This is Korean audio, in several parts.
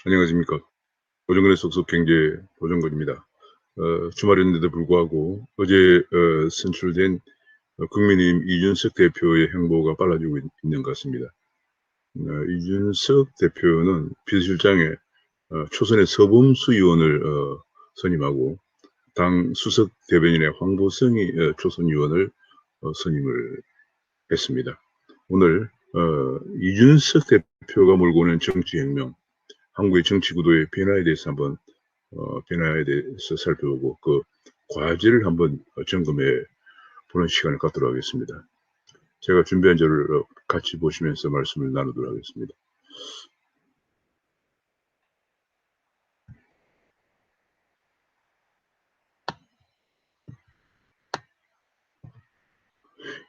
안녕하십니까. 고정근의 속속 경제 고정근입니다. 주말이었는데도 불구하고 어제 선출된 국민의힘 이준석 대표의 행보가 빨라지고 있는 것 같습니다. 이준석 대표는 비서실장에 초선의 서범수 의원을 선임하고 당 수석 대변인의 황보성이 초선 의원을 선임을 했습니다. 오늘 이준석 대표가 몰고 오는 정치혁명, 한국의 정치 구도의 변화에 대해서 한번 변화에 대해서 살펴보고 그 과제를 한번 점검해 보는 시간을 갖도록 하겠습니다. 제가 준비한 자료를 같이 보시면서 말씀을 나누도록 하겠습니다.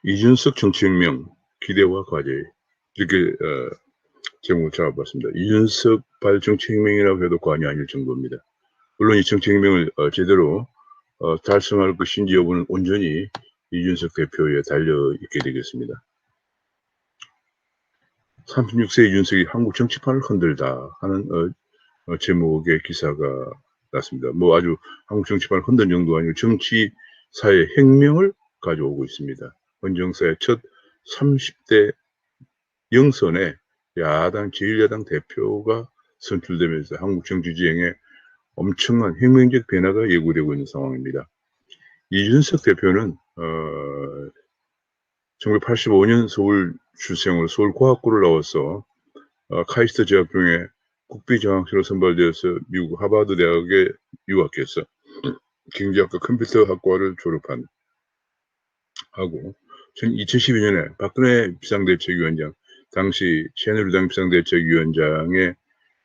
이준석 정치혁명 기대와 과제 이렇게 제목을 잡아봤습니다. 이준석 발 정치혁명이라고 해도 과언이 아닐 정도입니다. 물론 이 정치혁명을 제대로 달성할 것인지 여부는 온전히 이준석 대표에 달려있게 되겠습니다. 36세 이준석이 한국 정치판을 흔들다 하는 제목의 기사가 났습니다. 뭐 아주 한국 정치판을 흔든 정도 아니고 정치사의 혁명을 가져오고 있습니다. 헌정사의 첫 30대 영선에 야당, 제1야당 대표가 선출되면서 한국 정치 지형에 엄청난 혁명적 변화가 예고되고 있는 상황입니다. 이준석 대표는 1985년 서울 출생으로 서울과학고를 나와서 카이스트 대학 중에 국비정학생으로 선발되어서 미국 하버드 대학에 유학해서 경제학과 컴퓨터학과를 졸업한 하고 2012년에 박근혜 비상대책위원장 당시 새누리당 비상대책위원장의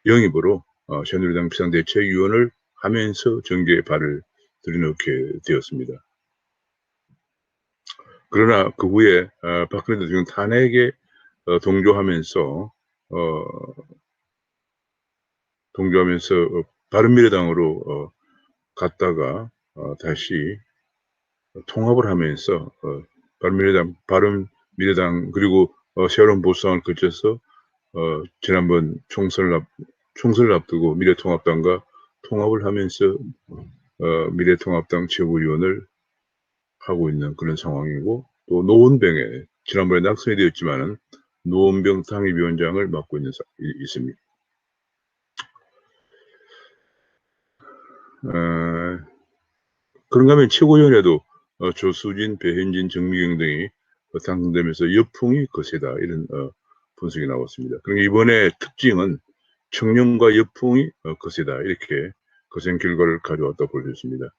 영입으로 새누리당 비상대책위원을 하면서 정계에 발을 들여놓게 되었습니다. 그러나 그 후에 박근혜 대통령 탄핵에 동조하면서 바른미래당으로 갔다가 다시 통합을 하면서 바른미래당 그리고 새로운 보수당을 거쳐서 지난번 총선을 앞두고 미래통합당과 통합을 하면서 미래통합당 최고위원을 하고 있는 그런 상황이고, 또 노원병에 지난번에 낙선이 되었지만은 노원병 당협위원장을 맡고 있습니다. 그런가 하면 최고위원회도 조수진, 배현진, 정미경 등이 당선되면서 여풍이 거세다 이런 분석이 나왔습니다. 그러니까 이번에 특징은 청년과 여풍이 거세다 이렇게 거센 결과를 가져왔다 볼 수 있습니다.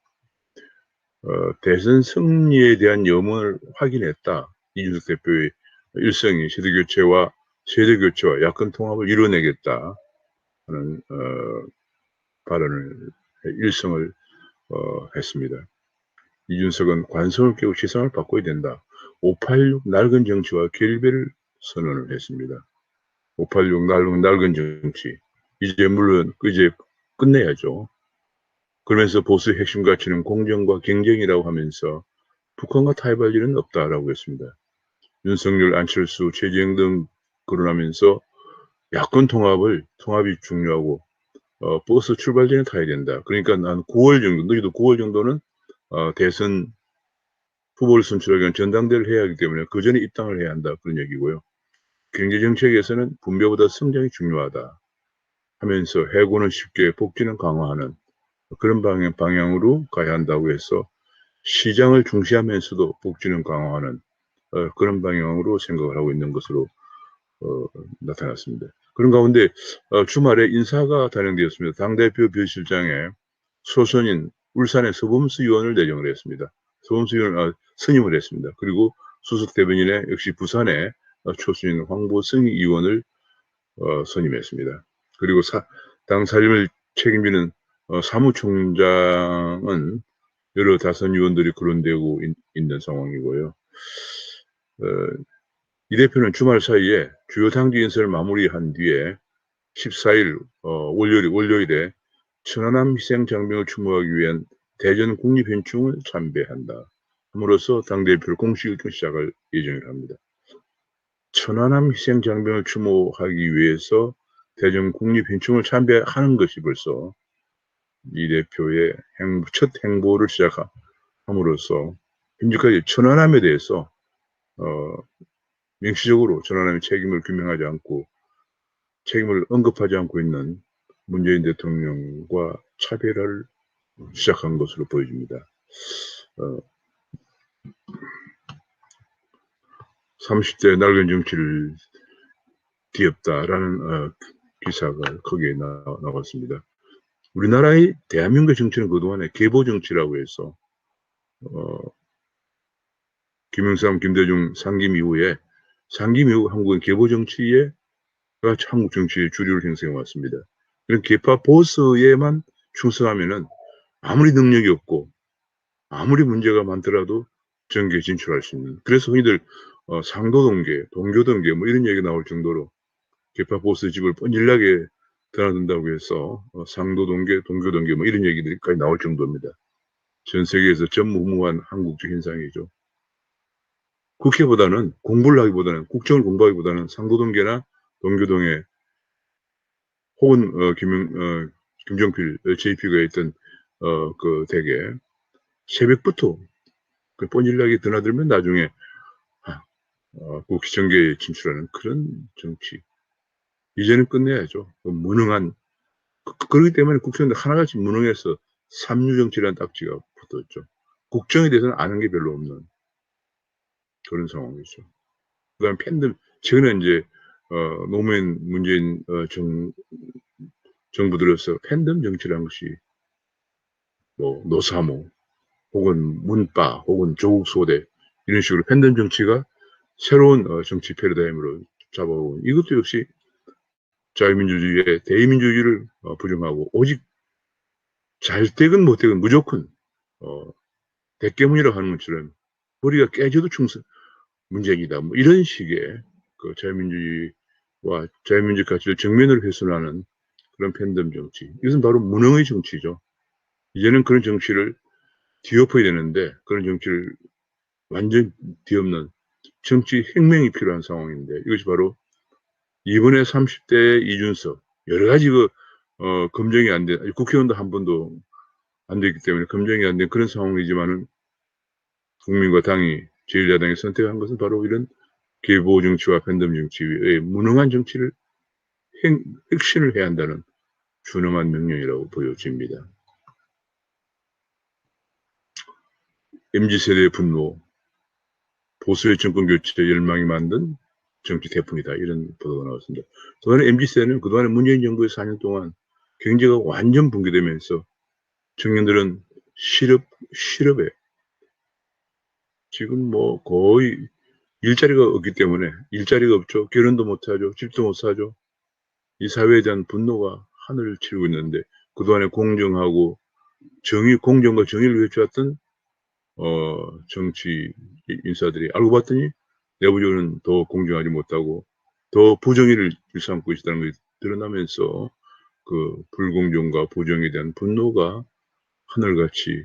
대선 승리에 대한 염원을 확인했다. 이준석 대표의 일성이 세대교체와 야권 통합을 이뤄내겠다 하는 발언을 일성을 했습니다. 이준석은 관성을 깨고 시선을 바꿔야 된다. 586 낡은 정치와 결별을 선언을 했습니다. 586 낡은 정치. 물론 이제 끝내야죠. 그러면서 보수의 핵심 가치는 공정과 경쟁이라고 하면서 북한과 타협할 일은 없다라고 했습니다. 윤석열, 안철수, 최재형 등 거론하면서 야권 통합이 중요하고 버스 출발 전에 타야 된다. 그러니까 한 9월 정도, 너희도 9월 정도는 대선 후보를 선출하기 위한 전당대회를 해야 하기 때문에 그 전에 입당을 해야 한다. 그런 얘기고요. 경제정책에서는 분배보다 성장이 중요하다 하면서 해고는 쉽게 복지는 강화하는 그런 방향으로 가야 한다고 해서 시장을 중시하면서도 복지는 강화하는 그런 방향으로 생각을 하고 있는 것으로 나타났습니다. 그런 가운데 주말에 인사가 단행되었습니다. 당대표 비서실장에 소선인 울산의 서범수 의원을 내정을 했습니다. 서범수 의원을 선임을 했습니다. 그리고 수석 대변인에 역시 부산의 초선인 황보승 의원을 선임했습니다. 그리고 당 살림을 책임지는 사무총장은 여러 다선 의원들이 거론되고 있는 상황이고요. 이 대표는 주말 사이에 주요 당지 인사를 마무리한 뒤에 14일 월요일에 천안함 희생장병을 추모하기 위한 대전 국립현충을 참배한다. 함으로써 당대표를 공식 일정 시작할 예정이랍니다. 천안함 희생장병을 추모하기 위해서 대전 국립현충을 참배하는 것이 벌써 이 대표의 첫 행보를 시작함으로써 현재까지 천안함에 대해서 명시적으로 천안함의 책임을 규명하지 않고 책임을 언급하지 않고 있는 문재인 대통령과 차별화를 시작한 것으로 보여집니다. 30대 낡은 정치를 뒤엎다라는 기사가 거기에 나왔습니다. 우리나라의 대한민국 정치는 그동안에 계보 정치라고 해서 김영삼, 김대중 상김 이후 한국은 계보 정치가 한국 정치의 주류를 형성해 왔습니다. 그런 계파 보스에만 충성하면은 아무리 능력이 없고 아무리 문제가 많더라도 정계에 진출할 수 있는. 그래서 흔히들 상도동계, 동교동계 뭐 이런 얘기가 나올 정도로 계파 보스 집을 뻔질나게 드나든다고 해서 상도동계, 동교동계 뭐 이런 얘기들까지 나올 정도입니다. 전 세계에서 전무후무한 한국적 현상이죠. 국회보다는 공부를 하기보다는 국정을 공부하기보다는 상도동계나 동교동에 혹은 김종필 JP가 있던 그 대개 새벽부터 그 뻔질나게 드나들면 나중에 국회 정계에 진출하는 그런 정치. 이제는 끝내야죠. 무능한 그렇기 때문에 국정원들 하나같이 무능해서 삼류정치라는 딱지가 붙었죠. 국정에 대해서는 아는 게 별로 없는 그런 상황이죠. 그 다음에 팬들, 최근에 이제, 노무현 문재인, 정부 들어서 팬덤 정치라는 것이, 뭐, 노사모, 혹은 문빠, 혹은 조국 소대, 이런 식으로 팬덤 정치가 새로운 정치 패러다임으로 잡아온 이것도 역시 자유민주주의의 대의민주주의를 부정하고 오직 잘 되건 못 되건 무조건 대깨문이라고 하는 것처럼 머리가 깨져도 문제이다. 뭐 이런 식의 그 자유민주주의와 자유민주 가치를 정면으로 훼손하는 그런 팬덤 정치. 이것은 바로 무능의 정치죠. 이제는 그런 정치를 뒤엎어야 되는데 그런 정치를 완전 뒤엎는 정치 혁명이 필요한 상황인데 이것이 바로 이번에 30대 이준석 여러 가지 검증이 안 된 국회의원도 한 번도 안 됐기 때문에 검증이 안 된 그런 상황이지만은 국민과 당이 제1야당이 선택한 것은 바로 이런 계보 정치와 팬덤 정치의 무능한 정치를 혁신을 해야 한다는 준엄한 명령이라고 보여집니다. MZ세대의 분노, 보수의 정권 교체 열망이 만든 정치 태풍이다. 이런 보도가 나왔습니다. 그동안에 MZ세대는 그동안에 문재인 정부의 4년 동안 경제가 완전 붕괴되면서 청년들은 실업에 지금 뭐 거의 일자리가 없기 때문에 일자리가 없죠. 결혼도 못하죠. 집도 못 사죠. 이 사회에 대한 분노가 하늘을 치르고 있는데 그동안에 공정하고 공정과 정의를 외쳐왔던 정치 인사들이 알고 봤더니 내부적으로는 더 공정하지 못하고 더 부정의를 일삼고 있다는 것이 드러나면서 그 불공정과 부정에 대한 분노가 하늘같이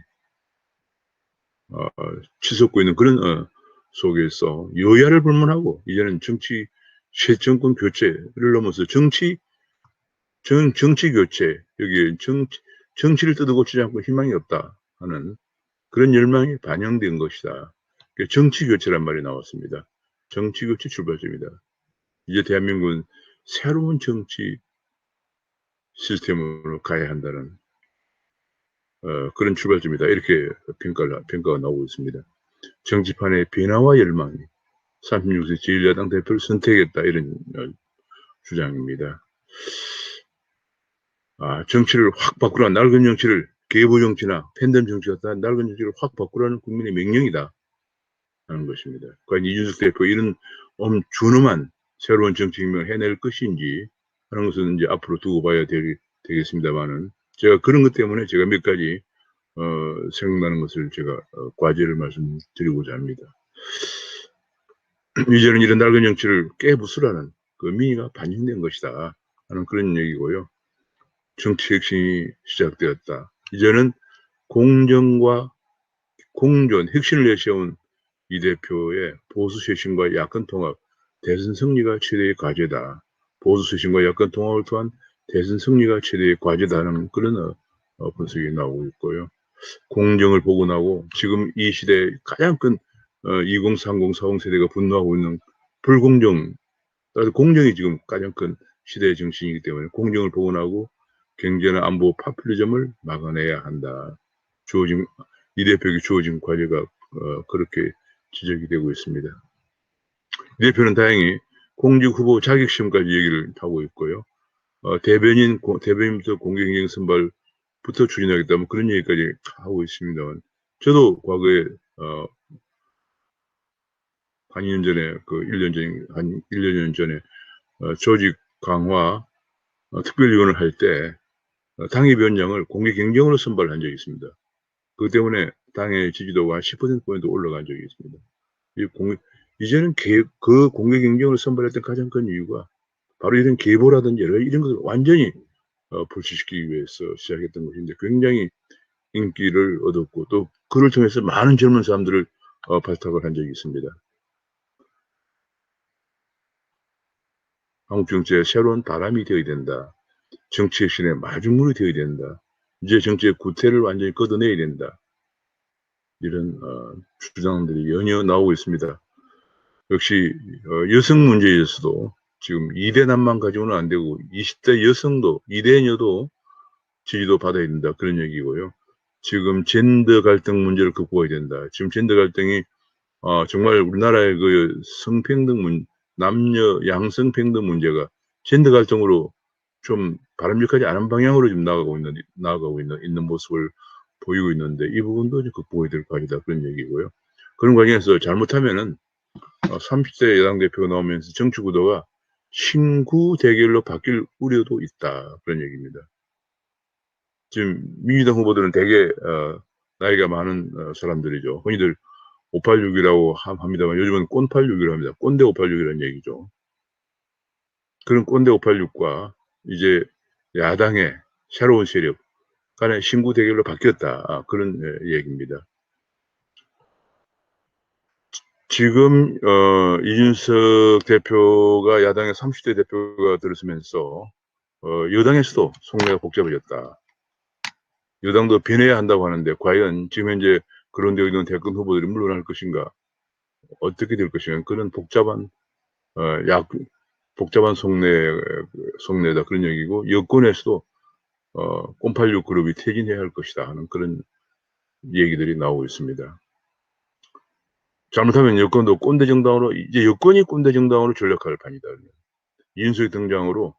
치솟고 있는 그런 속에서 여야를 불문하고 이제는 정치 실정권 교체를 넘어서 정치 교체 여기 정치를 뜯어고치지 않고 희망이 없다 하는 그런 열망이 반영된 것이다. 정치 교체란 말이 나왔습니다. 정치 교체 출발점이다. 이제 대한민국은 새로운 정치 시스템으로 가야 한다는 그런 출발점이다. 이렇게 평가가 나오고 있습니다. 정치판의 변화와 열망이 36세 제1야당 대표를 선택했다. 이런 주장입니다. 정치를 확 바꾸라. 낡은 정치를 계보 정치나 팬덤 정치 같은 낡은 정치를 확 바꾸라는 국민의 명령이다. 하는 것입니다. 과연 이준석 대표 이런 준엄한 새로운 정치 혁명을 해낼 것인지 하는 것은 이제 앞으로 두고 봐야 되겠습니다만은 제가 그런 것 때문에 제가 몇 가지 생각나는 것을 제가 과제를 말씀드리고자 합니다. 이제는 이런 낡은 정치를 깨부수라는 그 민의가 반영된 것이다 하는 그런 얘기고요. 정치 혁신이 시작되었다. 이제는 공정과 공존, 혁신을 내세운 이 대표의 보수 쇄신과 야권 통합, 대선 승리가 최대의 과제다. 보수 쇄신과 야권 통합을 통한 대선 승리가 최대의 과제다는 그런 분석이 나오고 있고요. 공정을 복원하고 지금 이 시대에 가장 큰 2030, 40 세대가 분노하고 있는 불공정, 따라서 공정이 지금 가장 큰 시대의 정신이기 때문에 공정을 복원하고 경제나 안보, 파퓰리즘을 막아내야 한다. 주어진 이 대표에게 주어진 과제가 그렇게 지적이 되고 있습니다. 이 대표는 다행히 공직 후보 자격시험까지 얘기를 하고 있고요. 대변인부터 공개경쟁 선발부터 추진하겠다, 뭐 그런 얘기까지 하고 있습니다만, 저도 과거에 한 2년 전에, 한 1년 전에 조직 강화 특별위원을 할 때 당협위원장을 공개 경쟁으로 선발한 적이 있습니다. 그 때문에 당의 지지도가 한 10%포인트 올라간 적이 있습니다. 이제는 그 공개 경쟁으로 선발했던 가장 큰 이유가 바로 이런 계보라든지 이런 것을 완전히 불식시키기 위해서 시작했던 것인데 굉장히 인기를 얻었고 또 그를 통해서 많은 젊은 사람들을 발탁을 한 적이 있습니다. 한국 정치의 새로운 바람이 되어야 된다. 정치의 신의 마중물이 되어야 된다. 이제 정치의 구태를 완전히 걷어내야 된다. 이런 주장들이 연이어 나오고 있습니다. 역시 여성 문제에서도 지금 2대남만 가지고는 안 되고 20대 여성도 2대녀도 지지도 받아야 된다. 그런 얘기고요. 지금 젠더 갈등 문제를 극복해야 된다. 지금 젠더 갈등이 정말 우리나라의 그 성평등 남녀 양성평등 문제가 젠더 갈등으로 좀 바람직하지 않은 방향으로 지금 나아가고 있는 모습을 보이고 있는데 이 부분도 이제 극복해야 될 과제다. 그런 얘기고요. 그런 과정에서 잘못하면은 30대 여당 대표가 나오면서 정치 구도가 신구 대결로 바뀔 우려도 있다. 그런 얘기입니다. 지금 민주당 후보들은 대개 나이가 많은 사람들이죠. 흔히들 586이라고 합니다만 요즘은 꼰86이라고 합니다. 꼰대 586이라는 얘기죠. 그런 꼰대 586과 이제 야당의 새로운 세력 간의 신구 대결로 바뀌었다. 그런 얘기입니다. 지금 이준석 대표가 야당의 30대 대표가 들었으면서 여당에서도 속내가 복잡해졌다. 여당도 변해야 한다고 하는데 과연 지금 현재 그런 데 있는 대권 후보들이 물러날 것인가, 어떻게 될 것인가, 그런 복잡한 속내다 그런 얘기고, 여권에서도 086 그룹이 퇴진해야 할 것이다 하는 그런 얘기들이 나오고 있습니다. 잘못하면 여권도 꼰대 정당으로, 이제 여권이 꼰대 정당으로 전락할 판이다. 이준석의 등장으로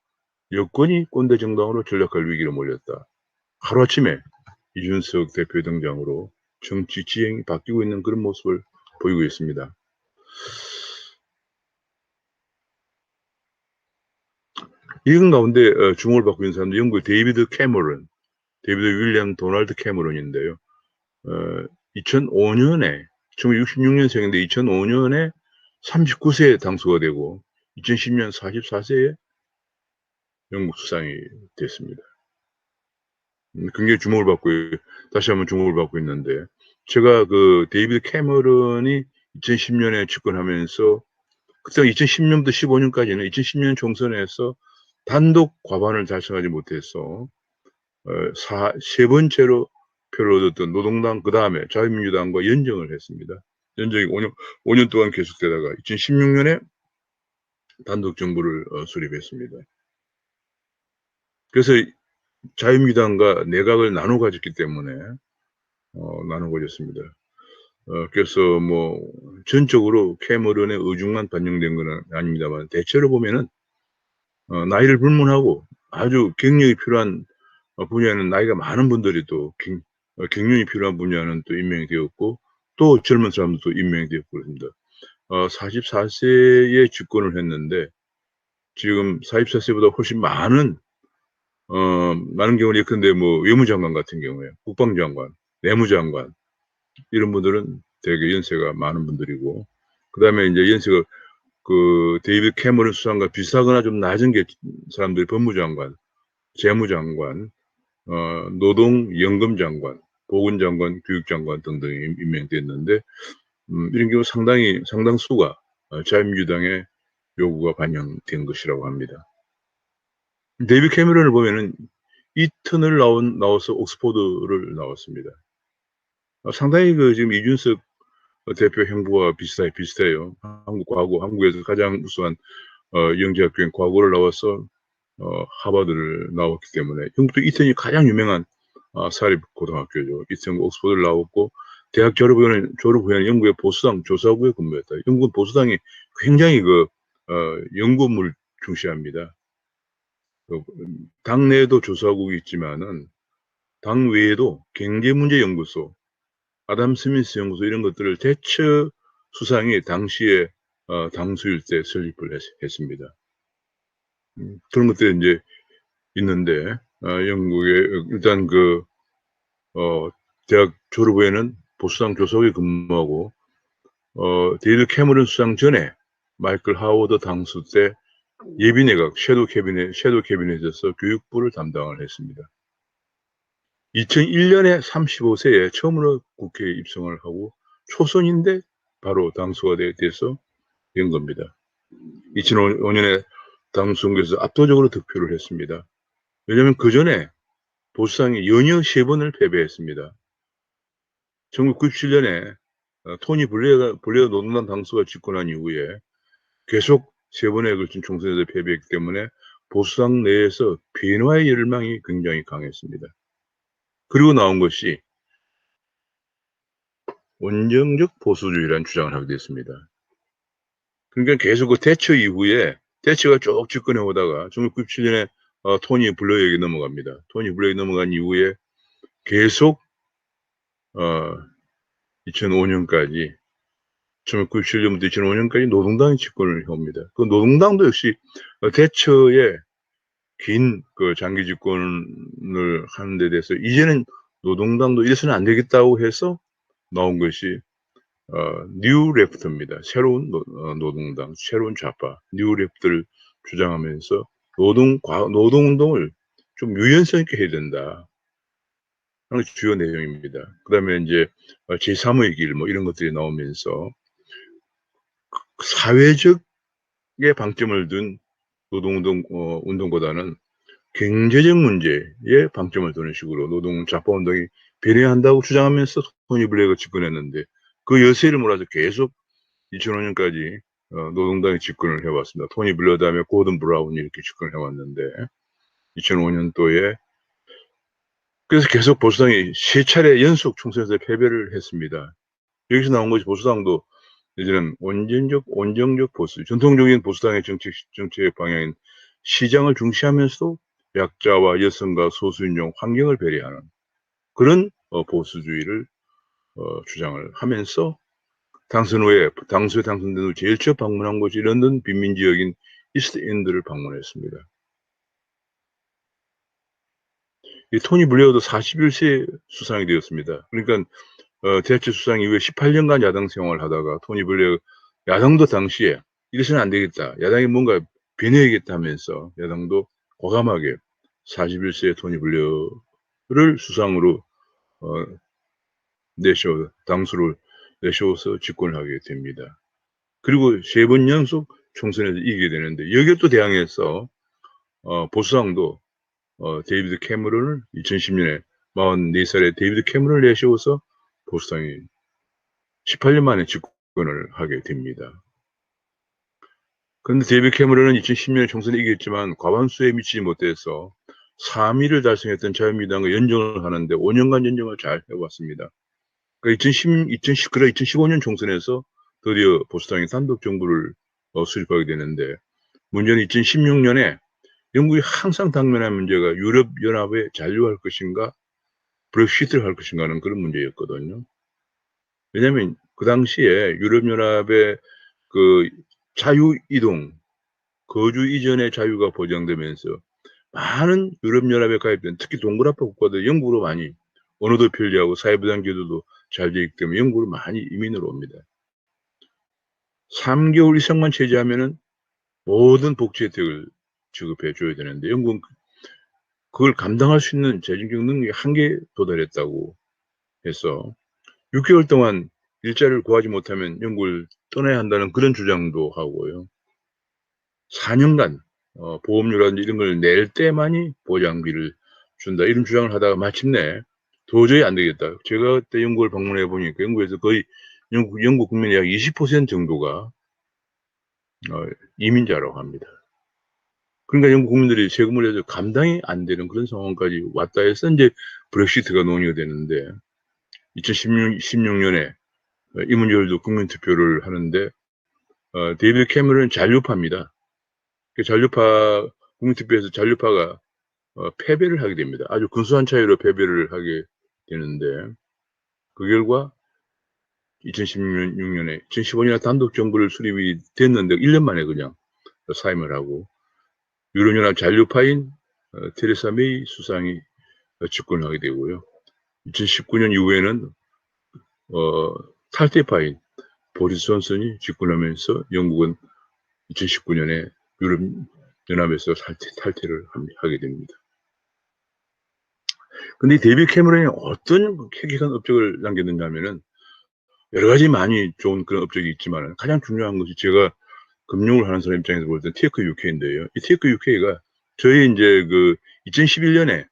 여권이 꼰대 정당으로 전락할 위기로 몰렸다. 하루아침에 이준석 대표 등장으로 정치 지형이 바뀌고 있는 그런 모습을 보이고 있습니다. 이런 가운데 주목을 받고 있는 사람도 영국의 데이비드 윌리엄 도널드 캐머런인데요. 2005년에 1966년생인데 2005년에 39세에 당수가 되고 2010년 44세에 영국 수상이 됐습니다. 굉장히 주목을 받고 다시 한번 주목을 받고 있는데, 제가 그 데이비드 캐머런이 2010년에 집권하면서 그때 2010년부터 15년까지는 2010년 총선에서 단독 과반을 달성하지 못해서 세 번째로 표를 얻었던 노동당, 그 다음에 자유민주당과 연정을 했습니다. 연정이 5년 동안 계속되다가 2016년에 단독 정부를 수립했습니다. 그래서 자유민주당과 내각을 나눠 가졌기 때문에 나눠 가졌습니다. 그래서 뭐 전적으로 캐머런의 의중만 반영된 건 아닙니다만 대체로 보면은 나이를 불문하고 아주 경력이 필요한 분야는 나이가 많은 분들이 또 경륜이 필요한 분야는 또 임명이 되었고 또 젊은 사람들도 임명이 되었고 그렇습니다. 44세에 집권을 했는데 지금 44세보다 훨씬 많은 경우는 예컨대 뭐 외무장관 같은 경우에 국방장관, 내무장관 이런 분들은 되게 연세가 많은 분들이고, 그 다음에 이제 연세가 그 데이비드 캐머런 수상과 비슷하거나 좀 낮은 게 사람들이 법무장관, 재무장관, 노동연금장관, 보건장관, 교육장관 등등이 임명됐는데 이런 경우 상당수가 자유민주당의 요구가 반영된 것이라고 합니다. 데이비드 캐머런을 보면은 이턴을 나와서 옥스퍼드를 나왔습니다. 상당히 지금 이준석 대표 행보와 비슷해요. 한국에서 가장 우수한 영재학교인 과거를 나와서 하버드를 나왔기 때문에, 영국도 이턴이 가장 유명한 사립고등학교죠. 이턴 옥스퍼드를 나왔고, 대학 졸업 후에는 영국의 보수당 조사국에 근무했다. 영국은 보수당이 굉장히 연구업무를 중시합니다. 당내에도 조사국이 있지만은 당 외에도 경제문제연구소, 아담 스미스 연구소 이런 것들을 대처 수상이 당시에 당수일 때 설립을 했습니다. 그런 것들이 이제 있는데, 영국에 일단 대학 졸업 후에는 보수당 조사국에 근무하고, 데이비드 캐머런 수상 전에 마이클 하워드 당수 때 예비내각 섀도우 캐비넷에서 교육부를 담당을 했습니다. 2001년에 35세에 처음으로 국회에 입성을 하고 초선인데 바로 당수가 돼서 된 겁니다. 2005년에 당선에서 압도적으로 득표를 했습니다. 왜냐하면 그 전에 보수당이 연이어 3번을 패배했습니다. 1997년에 토니 블레어 노동당 당수가 집권한 이후에 계속 3번에 걸친 총선에서 패배했기 때문에 보수당 내에서 변화의 열망이 굉장히 강했습니다. 그리고 나온 것이 원정적 보수주의라는 주장을 하게 됐습니다. 그러니까 계속 대처 이후에 대처가 쭉 집권해 오다가 1997년에 토니 블레어에게 넘어갑니다. 토니 블레어에게 넘어간 이후에 계속 2005년까지 1997년부터 2005년까지 노동당이 집권을 해옵니다. 그 노동당도 역시 대처에 긴 장기 집권을 하는 데 대해서 이제는 노동당도 이래서는 안 되겠다고 해서 나온 것이 뉴 레프트입니다. 새로운 노동당, 새로운 좌파, 뉴 레프트를 주장하면서 노동운동을 좀 유연성 있게 해야 된다 하는 주요 내용입니다. 그 다음에 이제 제3의 길 이런 것들이 나오면서 사회적에 방점을 둔 운동보다는 경제적 문제에 방점을 두는 식으로 노동 좌파 운동이 배려한다고 주장하면서 토니 블레어가 집권했는데, 그 여세를 몰아서 계속 2005년까지 노동당이 집권을 해왔습니다. 토니 블레어 다음에 고든 브라운이 이렇게 집권을 해왔는데, 2005년도에 그래서 계속 보수당이 3차례 연속 총선에서 패배를 했습니다. 여기서 나온 것이 보수당도 이제는 온정적 보수, 전통적인 보수당의 정책 방향인 시장을 중시하면서도 약자와 여성과 소수인종, 환경을 배려하는 그런 보수주의를 주장을 하면서 당수에 당선된 후 제일 처음 방문한 곳이 런던 빈민지역인 이스트엔드를 방문했습니다. 이 토니 블레어도 41세 수상이 되었습니다. 그러니까 대체 수상 이후에 18년간 야당 생활을 하다가 토니 블레어 야당도 당시에 이래서는 안 되겠다, 야당이 뭔가 변해야겠다 하면서 야당도 과감하게 41세의 토니 블레어를 수상으로 당수를 내세워서 집권을 하게 됩니다. 그리고 3번 연속 총선에서 이기게 되는데, 여기에 또 대항해서 보수당도 데이비드 캐머런을 2010년에 44살의 데이비드 캐머런을 내세워서 보수당이 18년 만에 집권을 하게 됩니다. 그런데 데이비드 캐머런은 2010년에 총선에 이겼지만 과반수에 미치지 못해서 3위를 달성했던 자유민주당과 연정을 하는데 5년간 연정을 잘 해왔습니다. 그러니까 2015년 총선에서 드디어 보수당이 단독 정부를 수립하게 되는데, 문제는 2016년에 영국이 항상 당면한 문제가 유럽연합에 잔류할 것인가 브렉시트를 할 것인가 하는 그런 문제였거든요. 왜냐하면 그 당시에 유럽연합의 자유이동, 거주 이전의 자유가 보장되면서 많은 유럽연합에 가입된 특히 동그라파 국가들 영국으로 많이 언어도 편리하고 사회부장 제도도 잘 되어 있기 때문에 영국으로 많이 이민을 옵니다. 3개월 이상만 체제하면은 모든 복지 혜택을 지급해 줘야 되는데, 영국은 그걸 감당할 수 있는 재정적 능력이 한계에 도달했다고 해서 6개월 동안 일자리를 구하지 못하면 영국을 떠나야 한다는 그런 주장도 하고요. 4년간 보험료라든지 이런 걸 낼 때만이 보장비를 준다. 이런 주장을 하다가 마침내 도저히 안 되겠다. 제가 그때 영국을 방문해 보니까 영국에서 거의 영국 국민의 약 20% 정도가 이민자라고 합니다. 그러니까 영국 국민들이 세금을 내서 감당이 안 되는 그런 상황까지 왔다 해서 이제 브렉시트가 논의가 되는데 2016년에 이 문제도 국민투표를 하는데 데이비드 캐머런은 잔류파입니다. 그 잔류파 국민투표에서 잔류파가 패배를 하게 됩니다. 아주 근소한 차이로 패배를 하게 되는데 그 결과 2016년에 2015년에 단독 정부를 수립이 됐는데 1년 만에 그냥 사임을 하고 유럽연합 잔류파인 테레사 메이 수상이 집권을 하게 되고요. 2019년 이후에는 탈퇴파인 보리스 존슨이 집권하면서 영국은 2019년에 유럽연합에서 탈퇴를 하게 됩니다. 근데 데이비드 캐머런이 어떤 획기한 업적을 남겼느냐 하면은 여러 가지 많이 좋은 그런 업적이 있지만 가장 중요한 것이 제가 금융을 하는 사람 입장에서 볼 때 테크 UK인데요. 이 테크 UK가 저희 이제 그 2010년에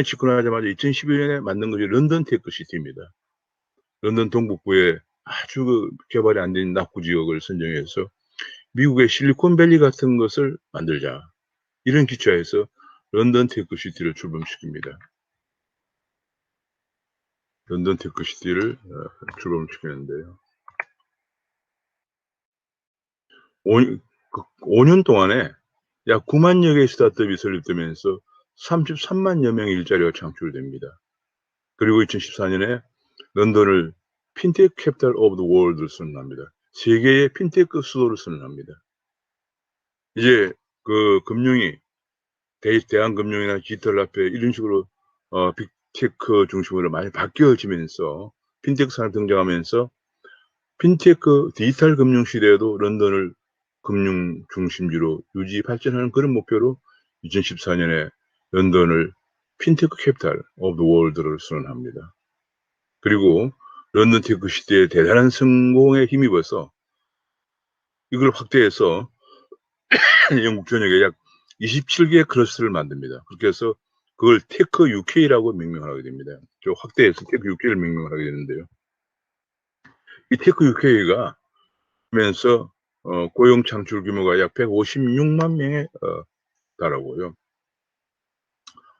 집권하자마자 2011년에 만든 것이 런던 테크 시티입니다. 런던 동북부에 아주 그 개발이 안 된 낙후 지역을 선정해서 미국의 실리콘밸리 같은 것을 만들자. 이런 기초에서 런던 테크 시티를 출범시킵니다. 런던 테크 시티를 출범시키는데요. 5년 동안에 약 9만여 개의 스타트업이 설립되면서 33만여 명의 일자리가 창출됩니다. 그리고 2014년에 런던을 핀테크 캐피탈 오브 더 월드를 선언합니다. 세계의 핀테크 수도를 선언합니다. 이제 그 금융이 대한금융이나 디지털 화폐 이런 식으로 빅테크 중심으로 많이 바뀌어지면서 핀테크 산업 등장하면서 핀테크 디지털 금융 시대에도 런던을 금융 중심지로 유지 발전하는 그런 목표로 2014년에 런던을 핀테크 캐피탈 오브 더 월드를 선언합니다. 그리고 런던 테크 시대의 대단한 성공에 힘입어서 이걸 확대해서 영국 전역에 약 27개의 클러스터를 만듭니다. 그렇게 해서 그걸 테크 UK라고 명명을 하게 됩니다. 저 확대해서 테크 UK를 명명을 하게 되는데요. 이 테크 UK가 하면서 고용 창출 규모가 약 156만 명에 달하고요.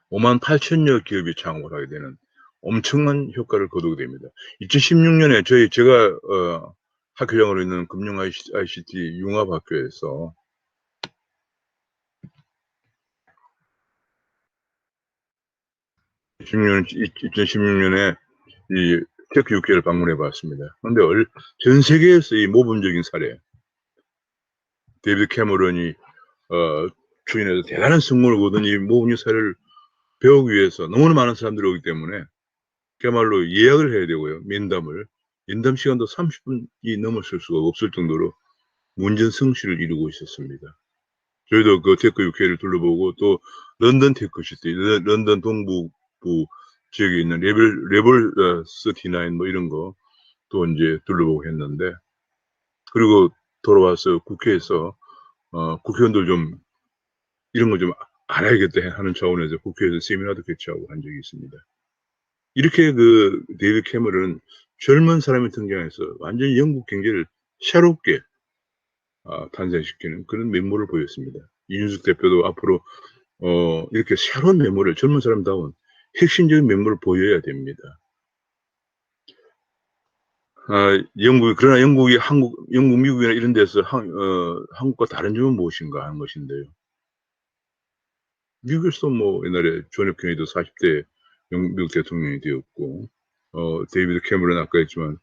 5만 8천여 기업이 창업을 하게 되는 엄청난 효과를 거두게 됩니다. 2016년에 제가 학교장으로 있는 금융 ICT 융합학교에서 2016년에 이 테크 UK를 방문해 봤습니다. 그런데 전 세계에서 이 모범적인 사례, 데이비드 캐머런이 추진해서 대단한 성공을 거둔 이 모범적 사례를 배우기 위해서 너무나 많은 사람들이 오기 때문에 그야말로 예약을 해야 되고요. 면담 시간도 30분이 넘었을 수가 없을 정도로 문전성시를 이루고 있었습니다. 저희도 그 테크 UK를 둘러보고 또 런던 테크 시티, 런던 동북부 지역에 있는 레벨 39 뭐 이런 거 또 이제 둘러보고 했는데, 그리고 돌아와서 국회에서 국회의원들 좀 이런 거 좀 알아야겠다 하는 차원에서 국회에서 세미나도 개최하고 한 적이 있습니다. 이렇게 그 데이비드 캐머런은 젊은 사람이 등장해서 완전히 영국 경제를 새롭게 탄생시키는 그런 면모를 보였습니다. 이준석 대표도 앞으로 이렇게 새로운 면모를 젊은 사람다운 핵심적인 면모를 보여야 됩니다. 그러나 영국, 미국이나 이런 데서 한국과 다른 점은 무엇인가 하는 것인데요. 미국에서 뭐 옛날에 존 F 케네디도 40대 미국 대통령이 되었고, 데이비드 캐머런 아까 했지만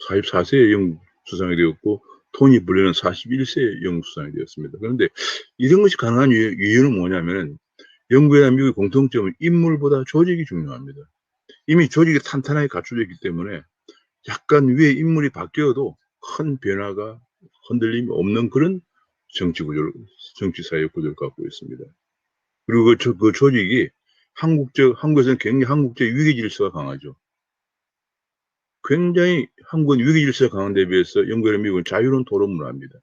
44세에 영국 수상이 되었고, 토니 블레어는 41세에 영국 수상이 되었습니다. 그런데 이런 것이 가능한 이유는 뭐냐면 영국이나 미국의 공통점은 인물보다 조직이 중요합니다. 이미 조직이 탄탄하게 갖춰져 있기 때문에 약간 위에 인물이 바뀌어도 큰 변화가 흔들림이 없는 그런 정치 사회 구조를 갖고 있습니다. 그리고 그 조직이 한국에서는 굉장히 한국적 위계 질서가 강하죠. 굉장히 한국은 위계 질서가 강한 데 비해서 영국이나 미국은 자유로운 토론 문화입니다.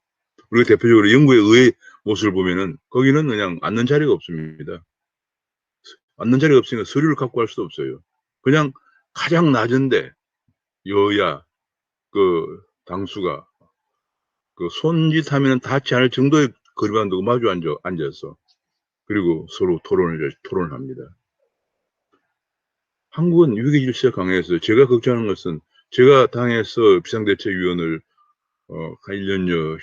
우리가 대표적으로 영국의 의회 모습을 보면은 거기는 그냥 앉는 자리가 없습니다. 앉는 자리가 없으니까 서류를 갖고 갈 수도 없어요. 그냥 가장 낮은데 여야 그 당수가 그 손짓하면 닿지 않을 정도의 거리만 두고 마주 앉아서 그리고 서로 토론을 합니다. 한국은 위기 질서가 강해서 제가 걱정하는 것은 제가 당에서 비상대책위원을 한 1년여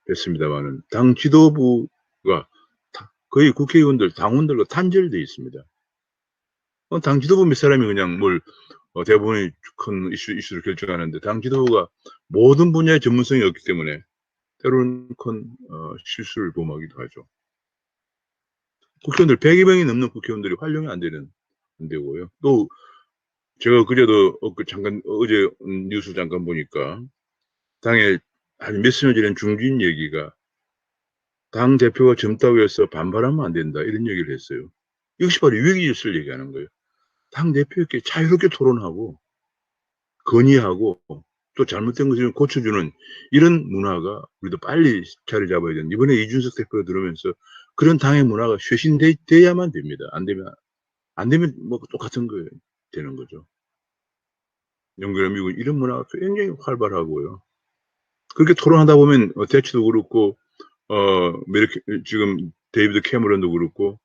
했습니다만은 당 지도부가 거의 국회의원들, 당원들과 단절돼 있습니다. 당 지도부 몇 사람이 그냥 뭘 대부분이 큰 이슈를 결정하는데 당 지도부가 모든 분야의 전문성이 없기 때문에 때로는 큰 실수를 범하기도 하죠. 국회의원들 100여 명이 넘는 국회의원들이 활용이 안 되고요. 또 제가 그래도 어제 뉴스 잠깐 보니까 당에 한 몇십 년 전에 중진 얘기가 당 대표가 젊다고 해서 반발하면 안 된다 이런 얘기를 했어요. 이것이 바로 위기 질서를 얘기하는 거예요. 당 대표에게 자유롭게 토론하고 건의하고 또 잘못된 것을 고쳐주는 이런 문화가 우리도 빨리 자리 잡아야 되는데 이번에 이준석 대표가 들어오면서 그런 당의 문화가 쇄신돼야만 됩니다. 안 되면 뭐 똑같은 거 되는 거죠. 영국이나 미국 이런 문화가 굉장히 활발하고요. 그렇게 토론하다 보면 대치도 그렇고 지금 데이비드 캐머런도 그렇고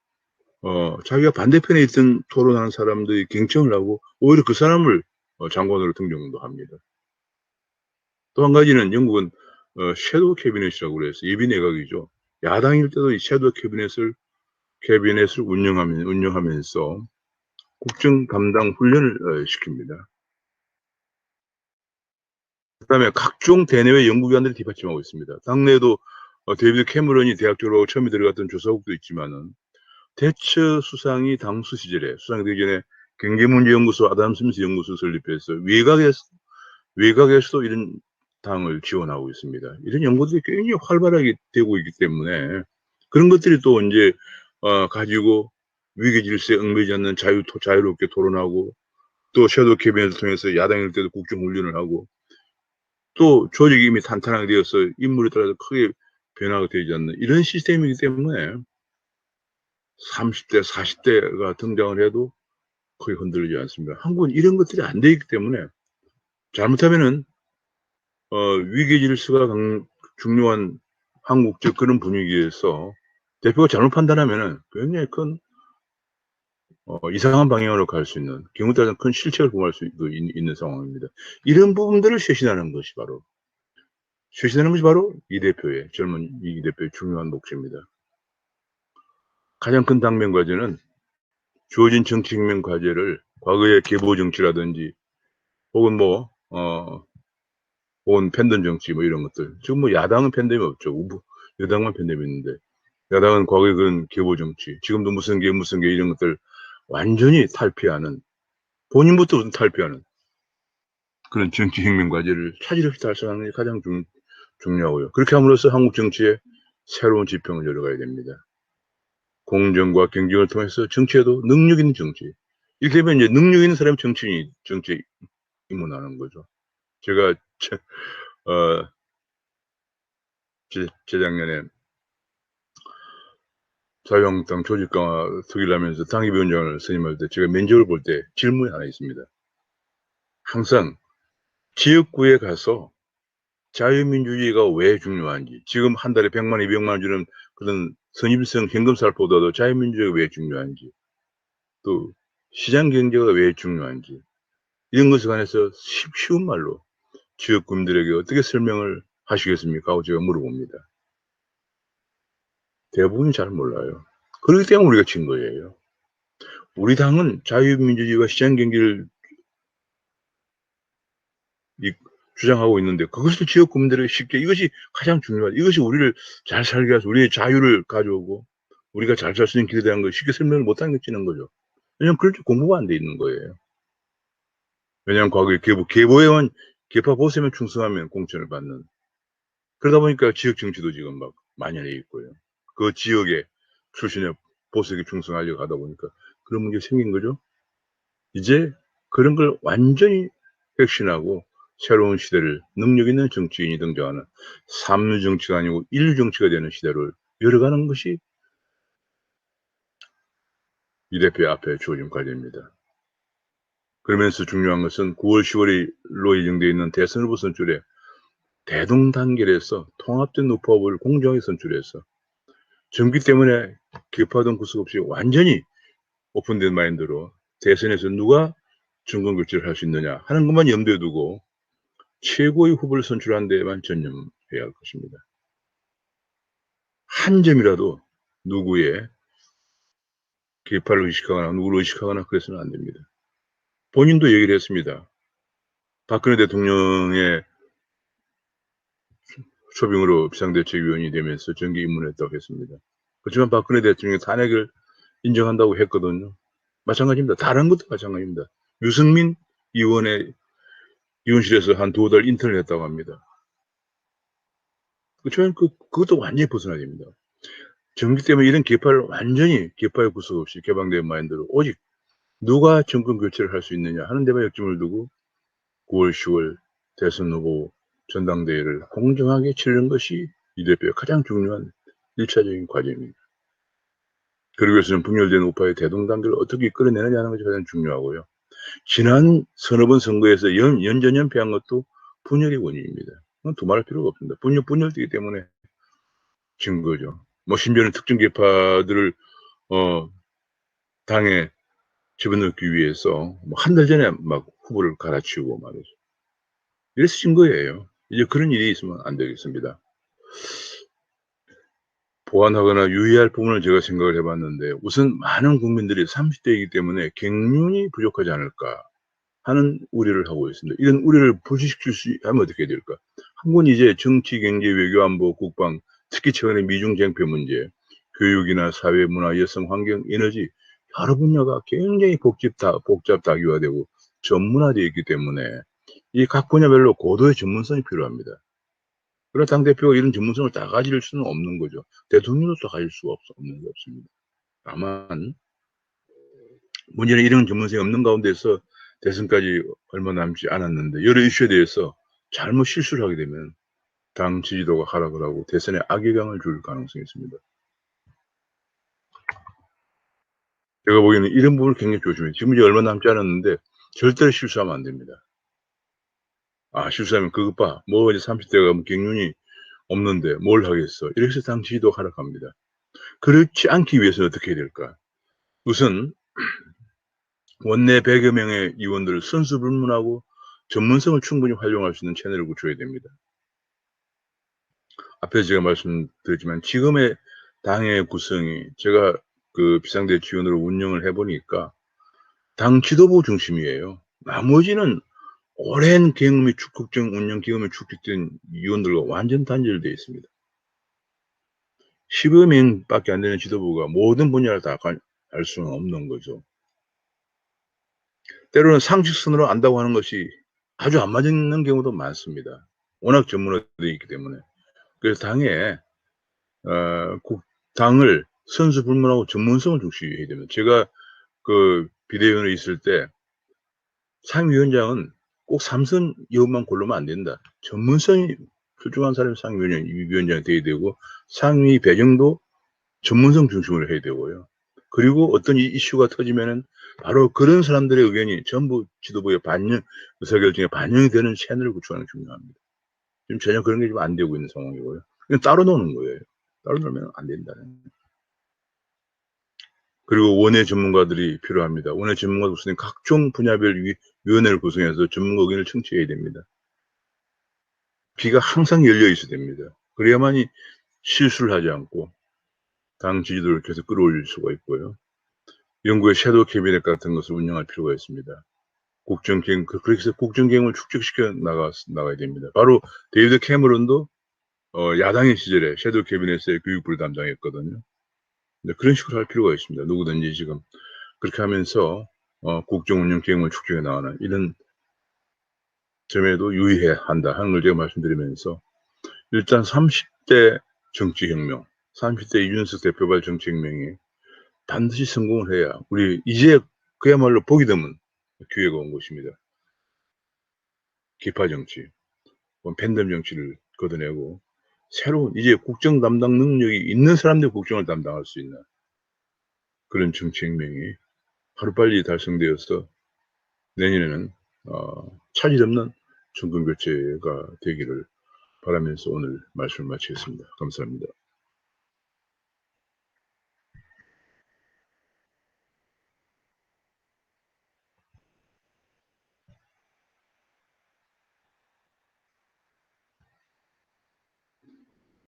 자기가 반대편에 있던 토론하는 사람들이 경청을 하고 오히려 그 사람을 장관으로 등용도 합니다. 또 한 가지는 영국은 섀도우 캐비넷이라고 그래서 예비 내각이죠. 야당일 때도 이 섀도우 캐비넷을 운영하면서 국정 담당 훈련을 시킵니다. 그다음에 각종 대내외 연구기관들이 뒷받침하고 있습니다. 당내에도 데이비드 캐머런이 대학 졸업하고 처음에 들어갔던 조사국도 있지만은 대처 수상이 당수 시절에 수상이 되기 전에 경제문제연구소 아담 스미스 연구소 설립해서 외곽에서도 이런 당을 지원하고 있습니다. 이런 연구들이 굉장히 활발하게 되고 있기 때문에 그런 것들이 또 이제 가지고 위기 질서에 얽매이지 않는 자유롭게 토론하고 또 섀도우 캐비넷을 통해서 야당일 때도 국정 훈련을 하고 또 조직이 이미 탄탄하게 되어서 인물에 따라서 크게 변화가 되지 않는 이런 시스템이기 때문에 30대, 40대가 등장을 해도 거의 흔들리지 않습니다. 한국은 이런 것들이 안 돼 있기 때문에 잘못하면은 위기 질서가 중요한 한국적 그런 분위기에서 대표가 잘못 판단하면은 굉장히 큰 이상한 방향으로 갈 수 있는 경우에 따라서 큰 실책을 범할 수 있는 상황입니다. 이런 부분들을 쇄신하는 것이 바로 이 대표의 젊은 이 대표의 중요한 목표입니다. 가장 큰 당면 과제는 주어진 정치혁명 과제를 과거의 계보 정치라든지 혹은 혹은 팬덤 정치 이런 것들. 지금 야당은 팬덤이 없죠. 여당만 팬덤이 있는데 야당은 과거에 그런 계보 정치, 지금도 무슨 개 이런 것들 완전히 탈피하는 본인부터 탈피하는 그런 정치혁명 과제를 차질 없이 달성하는 게 가장 중요하고요. 그렇게 함으로써 한국 정치에 새로운 지평을 열어가야 됩니다. 공정과 경쟁을 통해서 정치에도 능력 있는 정치. 이렇게 되면 이제 능력 있는 사람이 정치에 입문하는 거죠. 제가 재작년에 자유한국당 조직 강화 특위를 하면서 당협위원장을 선임할 때 제가 면접을 볼 때 질문이 하나 있습니다. 항상 지역구에 가서 자유민주주의가 왜 중요한지, 지금 한 달에 100만, 200만 주는 그런 선입성 현금살보다도 자유민주주의가 왜 중요한지, 또 시장 경제가 왜 중요한지, 이런 것에 관해서 쉬운 말로 지역구민들에게 어떻게 설명을 하시겠습니까? 하고 제가 물어봅니다. 대부분이 잘 몰라요. 그렇기 때문에 우리가 진 거예요. 우리 당은 자유민주주의와 시장 경제를 주장하고 있는데 그것을 지역 구민들에게 쉽게 이것이 가장 중요하다. 이것이 우리를 잘 살게 해서 우리의 자유를 가져오고 우리가 잘 살 수 있는 길에 대한 걸 쉽게 설명을 못하는 게 찌는 거죠. 왜냐하면 그렇게 공부가 안 돼 있는 거예요. 왜냐하면 과거에 계보에만 계파 보수에만 충성하면 공천을 받는 그러다 보니까 지역 정치도 지금 막 만연해 있고요. 그 지역의 출신의 보수에게 충성하려고 하다 보니까 그런 문제가 생긴 거죠. 이제 그런 걸 완전히 혁신하고 새로운 시대를 능력 있는 정치인이 등장하는 3류 정치가 아니고 1류 정치가 되는 시대를 열어가는 것이 이 대표 앞에 주어진 과제입니다. 그러면서 중요한 것은 9월 10월로 예정되어 있는 대선 후보 선출에 대동단결해서 통합된 후보를 공정하게 선출해서 정기 때문에 개파동 구속 없이 완전히 오픈된 마인드로 대선에서 누가 정권교체를 할 수 있느냐 하는 것만 염두에 두고 최고의 후보를 선출하는 데에만 전념해야 할 것입니다. 한 점이라도 누구의 개파를 의식하거나 누구를 의식하거나 그래서는 안 됩니다. 본인도 얘기를 했습니다. 박근혜 대통령의 초빙으로 비상대책위원이 되면서 정기 입문했다고 했습니다. 그렇지만 박근혜 대통령이 탄핵을 인정한다고 했거든요. 마찬가지입니다. 다른 것도 마찬가지입니다. 유승민 의원의 의원실에서 한 2달 인턴을 했다고 합니다. 그렇지만 그것도 완전히 벗어나야 됩니다. 정기 때문에 이런 개파를 완전히 개파의 구속 없이 개방된 마인드로 오직 누가 정권 교체를 할 수 있느냐 하는 데만 역점을 두고 9월 10월 대선 후보 전당대회를 공정하게 치르는 것이 이 대표의 가장 중요한 1차적인 과제입니다. 그러기 위해서는 분열된 우파의 대동단결을 어떻게 끌어내느냐 하는 것이 가장 중요하고요. 지난 서너 번 선거에서 연전연패한 것도 분열의 원인입니다. 두말할 필요가 없습니다. 분열되기 때문에 진 거죠. 뭐 심지어는 특정 계파들을 당에 집어넣기 위해서 뭐 한 달 전에 막 후보를 갈아치우고 말이죠. 이래서 진 거예요. 이제 그런 일이 있으면 안 되겠습니다. 보완하거나 유의할 부분을 제가 생각을 해봤는데 우선 많은 국민들이 30대이기 때문에 경륜이 부족하지 않을까 하는 우려를 하고 있습니다. 이런 우려를 불식시킬 수 하면 어떻게 될까? 한국은 이제 정치, 경제, 외교, 안보, 국방, 특히 최근에 미중 쟁패 문제, 교육이나 사회, 문화, 여성, 환경, 에너지 여러 분야가 굉장히 복잡 다기화되고 전문화되어 있기 때문에 이 각 분야별로 고도의 전문성이 필요합니다. 그러나 당대표가 이런 전문성을 다 가질 수는 없는 거죠. 대통령으로서 가질 수가 없는 게 없습니다. 다만 문제는 이런 전문성이 없는 가운데서 대선까지 얼마 남지 않았는데 여러 이슈에 대해서 잘못 실수를 하게 되면 당 지지도가 하락을 하고 대선에 악영향을 줄 가능성이 있습니다. 제가 보기에는 이런 부분을 굉장히 조심해요. 지금 이제 얼마 남지 않았는데 절대로 실수하면 안 됩니다. 실수하면 그것 봐. 뭐 이제 30대가 뭐 경륜이 없는데 뭘 하겠어. 이렇게 해서 당 지지도가 하락합니다. 그렇지 않기 위해서는 어떻게 해야 될까? 우선 원내 100여 명의 의원들을 선수불문하고 전문성을 충분히 활용할 수 있는 채널을 구축해야 됩니다. 앞에서 제가 말씀드렸지만 지금의 당의 구성이 제가 그 비상대책위원으로 운영을 해보니까 당 지도부 중심이에요. 나머지는 오랜 경험이 국정 운영 경험이 축적된 위원들과 완전 단절되어 있습니다. 10여 명밖에 안 되는 지도부가 모든 분야를 다 할 수는 없는 거죠. 때로는 상식선으로 안다고 하는 것이 아주 안 맞는 경우도 많습니다. 워낙 전문화되어 있기 때문에. 그래서 당을 선수불문하고 전문성을 중시해야 됩니다. 제가 그 비대위원회 있을 때 상임위원장은 꼭 삼선 의원만 고르면 안 된다. 전문성이 출중한 사람이 상임위원장이 돼야 되고 상임위 배정도 전문성 중심으로 해야 되고요. 그리고 어떤 이슈가 터지면은 바로 그런 사람들의 의견이 전부 지도부의 의사결정에 반영이 되는 채널을 구축하는 게 중요합니다. 지금 전혀 그런 게 지금 안 되고 있는 상황이고요. 그냥 따로 노는 거예요. 따로 놀면 안 된다는. 그리고 원외 전문가들이 필요합니다. 원외 전문가 구성인 각종 분야별 위원회를 구성해서 전문가 의견을 청취해야 됩니다. 귀가 항상 열려 있어야 됩니다. 그래야만이 실수를 하지 않고 당 지지도를 계속 끌어올릴 수가 있고요. 연구의 섀도우 캐비넷 같은 것을 운영할 필요가 있습니다. 그렇게 해서 국정경험을 축적시켜 나가야 됩니다. 바로 데이비드 캐머런도 야당의 시절에 섀도우 캐비넷의 교육부를 담당했거든요. 그런 식으로 할 필요가 있습니다. 누구든지 지금 그렇게 하면서 국정 운영 경험을 축적해 나가는 이런 점에도 유의해야 한다 하는 걸 제가 말씀드리면서 일단 30대 정치혁명, 30대 이준석 대표발 정치혁명이 반드시 성공을 해야 우리 이제 그야말로 보기 드문 기회가 온 것입니다. 기파 정치, 팬덤 정치를 걷어내고 새로운 이제 국정 담당 능력이 있는 사람들이 국정을 담당할 수 있는 그런 정치혁명이 하루빨리 달성되어서 내년에는 차질 없는 정권 교체가 되기를 바라면서 오늘 말씀을 마치겠습니다. 감사합니다.